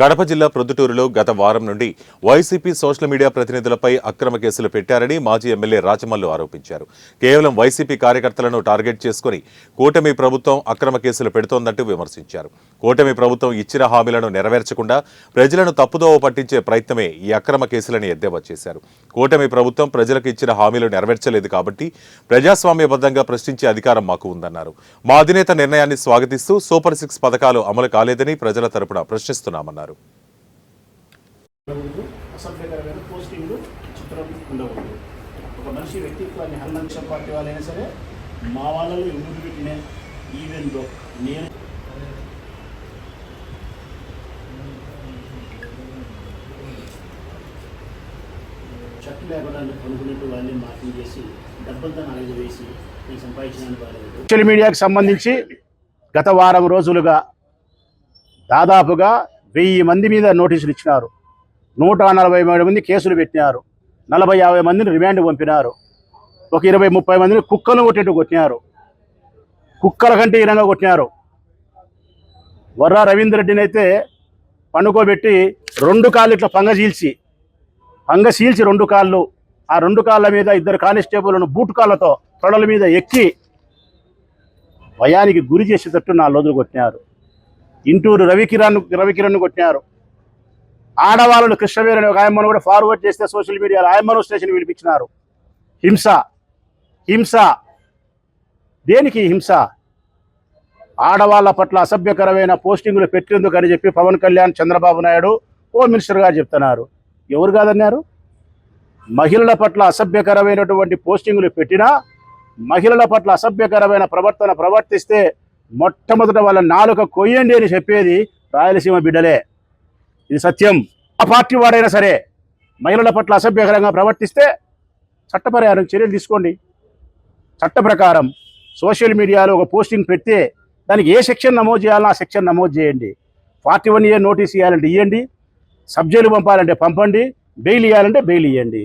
కడప జిల్లా ప్రొద్దుటూరులో గత వారం నుండి వైసీపీ సోషల్ మీడియా ప్రతినిధులపై అక్రమ కేసులు పెట్టారని మాజీ ఎమ్మెల్యే రాచమల్లు ఆరోపించారు. కేవలం వైసీపీ కార్యకర్తలను టార్గెట్ చేసుకుని కూటమి ప్రభుత్వం అక్రమ కేసులు పెడుతోందంటూ విమర్శించారు. కూటమి ప్రభుత్వం ఇచ్చిన హామీలను నెరవేర్చకుండా ప్రజలను తప్పుదోవ పట్టించే ప్రయత్నమే ఈ అక్రమ కేసులని ఎద్దేవా చేశారు. కూటమి ప్రభుత్వం ప్రజలకు ఇచ్చిన హామీలు నెరవేర్చలేదు కాబట్టి ప్రజాస్వామ్యబద్ధంగా ప్రశ్నించే అధికారం మాకు ఉందన్నారు. మా అధినేత నిర్ణయాన్ని స్వాగతిస్తూ సూపర్ 6 పథకాలు అమలు కాలేదని ప్రజల తరపున ప్రశ్నిస్తున్నామన్నారు. అసభ్యకరమైన పోస్టింగ్లు చిత్రం ఉండకూడదు. ఒక మనిషి వ్యక్తిత్వాన్ని హననం పార్టీ వాళ్ళైనా సరే మా వాళ్ళలో ఎందుకు పెట్టిన ఈవెంట్లో నేను చట్టు లేకుండా కొనుక్కున్నట్టు వాళ్ళని మార్కింగ్ చేసి డబ్బులతో నాలుగు వేసి నేను సంపాదించడానికి బాగాలేదు. సోషల్ మీడియాకి సంబంధించి గత వారం రోజులుగా దాదాపుగా 1000 మంది మీద నోటీసులు ఇచ్చినారు. 147 మంది కేసులు పెట్టినారు. 40-50 మందిని రిమాండ్ పంపినారు. ఒక 20-30 మందిని కుక్కలు కొట్టేట్టు కొట్టినారు. కుక్కల కంటే ఈరంగా కొట్టినారు. వర్రా రవీంద్ర రెడ్డిని అయితే పండుకోబెట్టి 2 కాళ్ళు ఇట్లా పంగ చీల్చి 2 కాళ్ళు, ఆ 2 కాళ్ళ మీద 2 కానిస్టేబుల్ను బూట్ కాళ్ళతో తొడల మీద ఎక్కి భయానికి గురి చేసేటట్టు 4 రోజులు కొట్టినారు. ఇంటూరు రవికిరణ్ కొట్టినారు. ఆడవాళ్ళను కృష్ణవేరని ఒక ఆయమ్మను కూడా ఫార్వర్డ్ చేస్తే సోషల్ మీడియాలో ఆయమ్మను స్టేషన్ పిలిపించినారు. హింస దేనికి హింస? ఆడవాళ్ళ పట్ల అసభ్యకరమైన పోస్టింగులు పెట్టేందుకు అని చెప్పి పవన్ కళ్యాణ్, చంద్రబాబు నాయుడు హోమ్ మినిస్టర్ గారు చెప్తున్నారు. ఎవరు కాదన్నారు? మహిళల పట్ల అసభ్యకరమైనటువంటి పోస్టింగులు పెట్టినా, మహిళల పట్ల అసభ్యకరమైన ప్రవర్తిస్తే మొట్టమొదట వాళ్ళ నాలుక కొయ్యండి అని చెప్పేది రాయలసీమ బిడ్డలే. ఇది సత్యం. ఆ పార్టీ వాడైనా సరే మహిళల పట్ల అసభ్యకరంగా ప్రవర్తిస్తే చట్టపరమైన చర్యలు తీసుకోండి. చట్ట ప్రకారం సోషల్ మీడియాలో ఒక పోస్టింగ్ పెడితే దానికి ఏ సెక్షన్ నమోదు చేయాలో ఆ సెక్షన్ నమోదు చేయండి. 41A నోటీస్ ఇవ్వాలంటే ఇవ్వండి, సబ్జెక్టులు పంపాలంటే పంపండి, బెయిల్ ఇవ్వాలంటే బెయిల్ ఇవ్వండి.